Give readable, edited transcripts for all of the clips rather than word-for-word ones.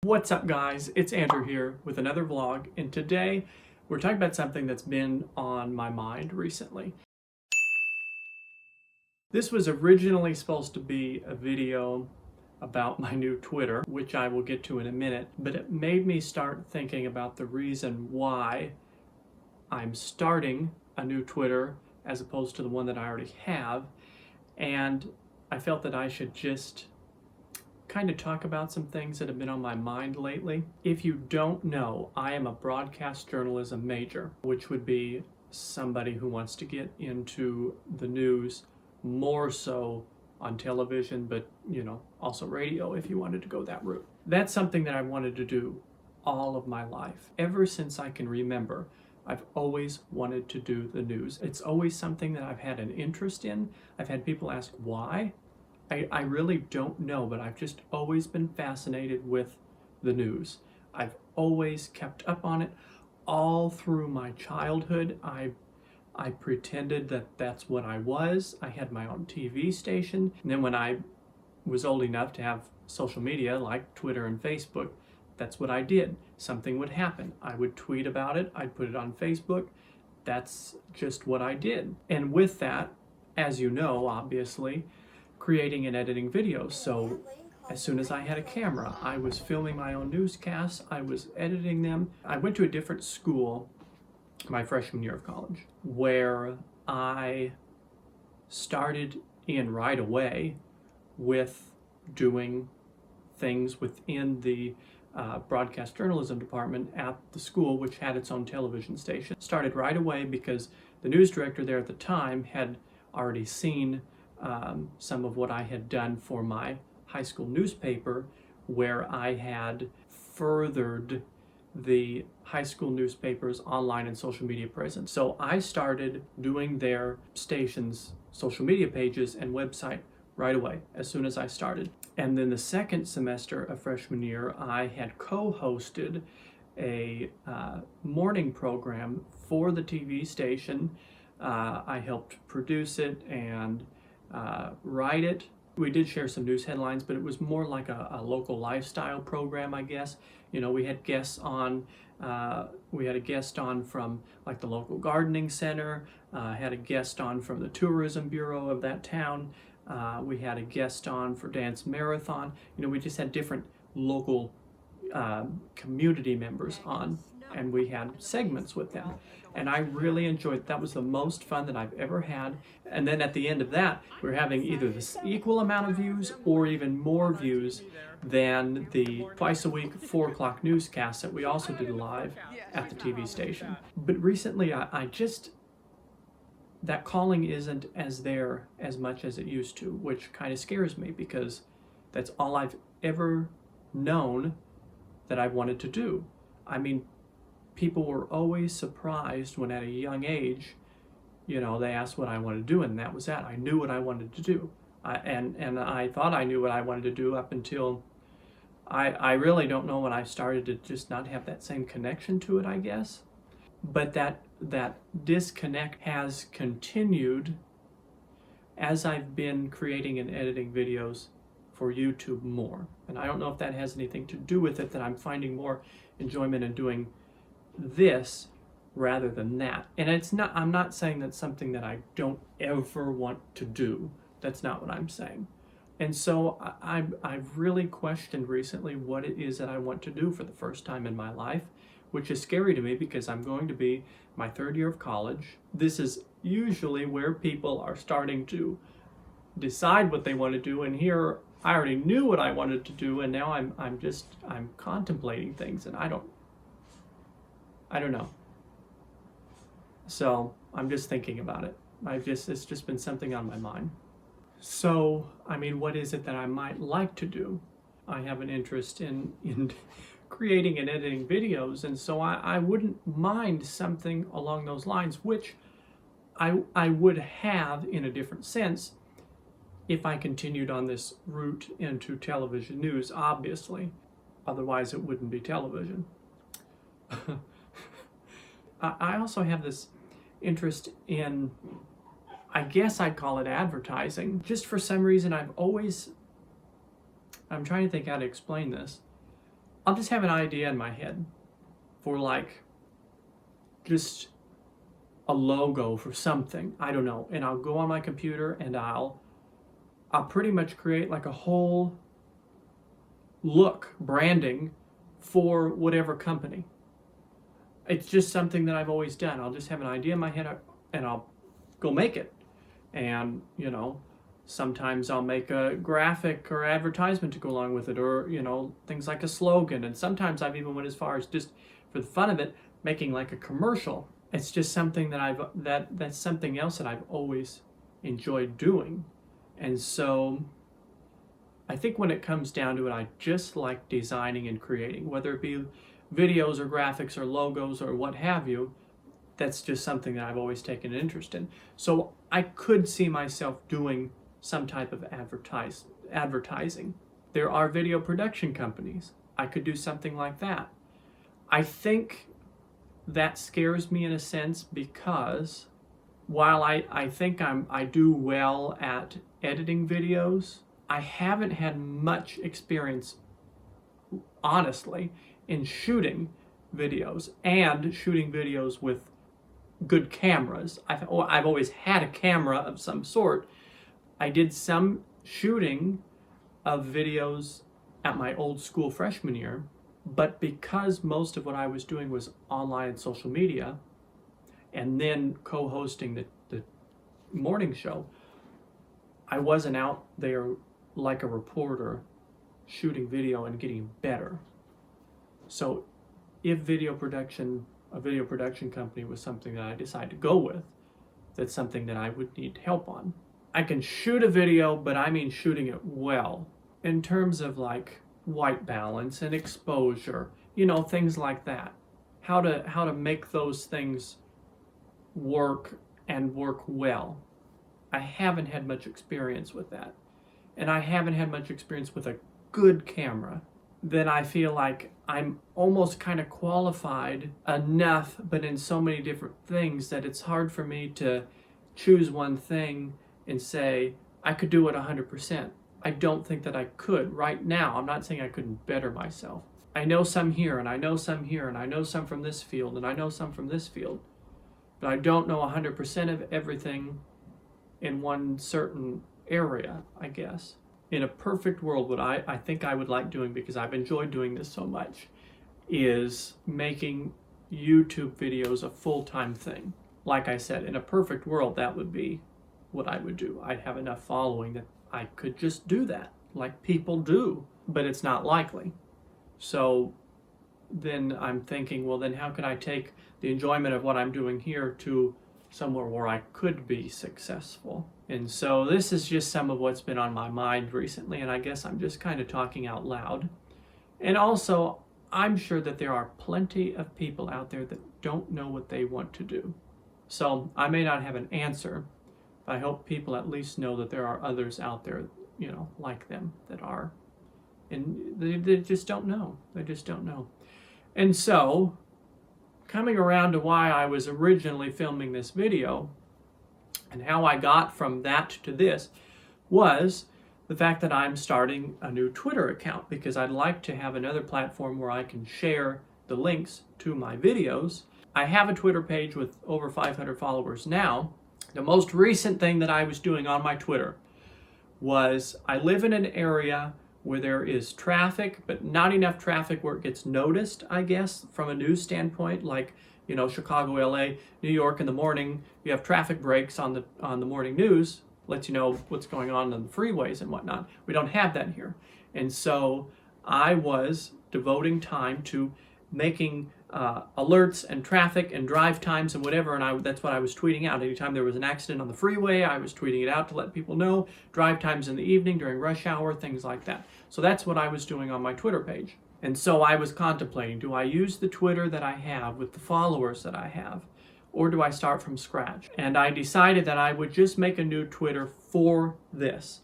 What's up, guys? It's Andrew here with another vlog, and today we're talking about something that's been on my mind recently. This was originally supposed to be a video about my new Twitter, which I will get to in a minute, but it made me start thinking about the reason why I'm starting a new Twitter as opposed to the one that I already have, and I felt that I should just kind of talk about some things that have been on my mind lately. If you don't know, I am a broadcast journalism major, which would be somebody who wants to get into the news more so on television, but also radio if you wanted to go that route. That's something that I wanted to do all of my life. Ever since I can remember, I've always wanted to do the news. It's always something that I've had an interest in. I've had people ask why. I really don't know, but I've just always been fascinated with the news. I've always kept up on it all through my childhood. I pretended that that's what I was. I had my own TV station. And then when I was old enough to have social media like Twitter and Facebook, that's what I did. Something would happen. I would tweet about it. I'd put it on Facebook. That's just what I did. And with that, as you know, obviously, creating and editing videos. So as soon as I had a camera, I was filming my own newscasts, I was editing them. I went to a different school my freshman year of college where I started in right away with doing things within the broadcast journalism department at the school, which had its own television station. Started right away because the news director there at the time had already seen some of what I had done for my high school newspaper, where I had furthered the high school newspaper's online and social media presence. So I started doing their station's social media pages and website right away, as soon as I started. And then the second semester of freshman year, I had co-hosted a morning program for the TV station. I helped produce it and write it. We did share some news headlines, but it was more like a local lifestyle program, I guess. We had guests on. We had a guest on from like the local gardening center. Had a guest on from the tourism bureau of that town. We had a guest on for Dance Marathon. We just had different local community members on, and we had segments with them. And I really enjoyed it. That was the most fun that I've ever had. And then at the end of that, we're having either the equal amount of views or even more views than the twice a week 4 o'clock newscast that we also did live at the TV station. But recently I just, that calling isn't as there as much as it used to, which kind of scares me because that's all I've ever known that I wanted to do. I mean, people were always surprised when at a young age, they asked what I wanted to do, and that was that. I knew what I wanted to do. And I thought I knew what I wanted to do up until I really don't know when I started to just not have that same connection to it, I guess. But that disconnect has continued as I've been creating and editing videos for YouTube more. And I don't know if that has anything to do with it, that I'm finding more enjoyment in doing this rather than that. And I'm not saying that's something that I don't ever want to do. That's not what I'm saying. And so I've really questioned recently what it is that I want to do for the first time in my life, which is scary to me because I'm going to be my third year of college. This is usually where people are starting to decide what they want to do, and here I already knew what I wanted to do, and now I'm contemplating things, and I don't know. So I'm just thinking about it. It's just been something on my mind. So, what is it that I might like to do? I have an interest in creating and editing videos, and so I wouldn't mind something along those lines, which I would have in a different sense if I continued on this route into television news, obviously. Otherwise, it wouldn't be television. I also have this interest in, I guess I'd call it advertising. Just for some reason, I'm trying to think how to explain this. I'll just have an idea in my head for like just a logo for something, I don't know, and I'll go on my computer and I'll pretty much create like a whole look, branding for whatever company. It's just something that I've always done. I'll just have an idea in my head and I'll go make it. And, you know, sometimes I'll make a graphic or advertisement to go along with it, or, you know, things like a slogan. And sometimes I've even went as far as, just for the fun of it, making like a commercial. It's just something that that's something else that I've always enjoyed doing. And so I think when it comes down to it, I just like designing and creating, whether it be videos or graphics or logos or what have you. That's just something that I've always taken an interest in. So I could see myself doing some type of advertising. There are video production companies. I could do something like that. I think that scares me in a sense, because while I think I do well at editing videos, I haven't had much experience, honestly, in shooting videos and shooting videos with good cameras. I've always had a camera of some sort. I did some shooting of videos at my old school freshman year, but because most of what I was doing was online and social media, and then co-hosting the morning show, I wasn't out there like a reporter shooting video and getting better. So if a video production company was something that I decided to go with, that's something that I would need help on. I can shoot a video, but I mean shooting it well, in terms of like white balance and exposure, you know, things like that. How to make those things work and work well. I haven't had much experience with that. And I haven't had much experience with a good camera. Then I feel like I'm almost kind of qualified enough, but in so many different things, that it's hard for me to choose one thing and say, I could do it 100%. I don't think that I could right now. I'm not saying I couldn't better myself. I know some here, and I know some here, and I know some from this field, and I know some from this field. But I don't know 100% of everything in one certain area, I guess. In a perfect world, what I think I would like doing, because I've enjoyed doing this so much, is making YouTube videos a full-time thing. Like I said, in a perfect world, that would be what I would do. I'd have enough following that I could just do that, like people do, but it's not likely. So then I'm thinking, well, then how can I take the enjoyment of what I'm doing here to somewhere where I could be successful? And so this is just some of what's been on my mind recently, and I guess I'm just kind of talking out loud. And also, I'm sure that there are plenty of people out there that don't know what they want to do. So I may not have an answer, but I hope people at least know that there are others out there, you know, like them, that are. And they just don't know. They just don't know. And so, coming around to why I was originally filming this video, and how I got from that to this, was the fact that I'm starting a new Twitter account, because I'd like to have another platform where I can share the links to my videos. I have a Twitter page with over 500 followers now. The most recent thing that I was doing on my Twitter was, I live in an area where there is traffic, but not enough traffic where it gets noticed, I guess, from a news standpoint. Like, you know, Chicago, LA, New York in the morning, you have traffic breaks on the morning news, lets you know what's going on the freeways and whatnot. We don't have that here. And so I was devoting time to making alerts and traffic and drive times and whatever, and that's what I was tweeting out. Anytime there was an accident on the freeway, I was tweeting it out to let people know. Drive times in the evening, during rush hour, things like that. So that's what I was doing on my Twitter page. And so I was contemplating, do I use the Twitter that I have with the followers that I have, or do I start from scratch? And I decided that I would just make a new Twitter for this,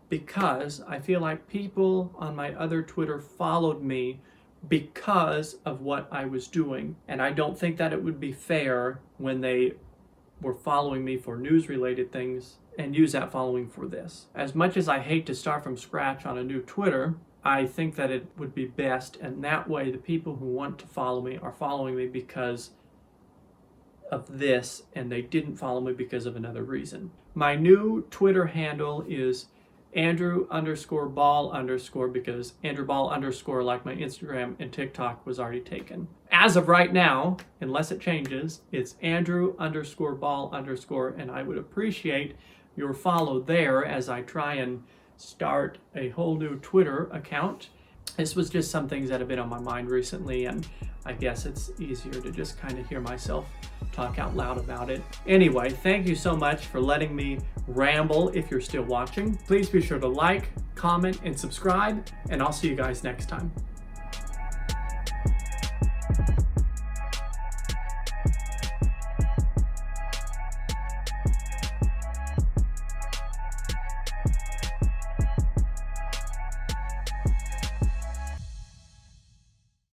because I feel like people on my other Twitter followed me because of what I was doing. And I don't think that it would be fair when they were following me for news-related things and use that following for this. As much as I hate to start from scratch on a new Twitter, I think that it would be best, and that way the people who want to follow me are following me because of this, and they didn't follow me because of another reason. My new Twitter handle is Andrew_Ball_ because Andrew Ball_ like my Instagram and TikTok was already taken. As of right now, unless it changes, it's Andrew_Ball_ and I would appreciate your follow there as I try and start a whole new Twitter account. This was just some things that have been on my mind recently, and I guess it's easier to just kind of hear myself talk out loud about it. Anyway, thank you so much for letting me ramble. If you're still watching, please be sure to like, comment, and subscribe, and I'll see you guys next time.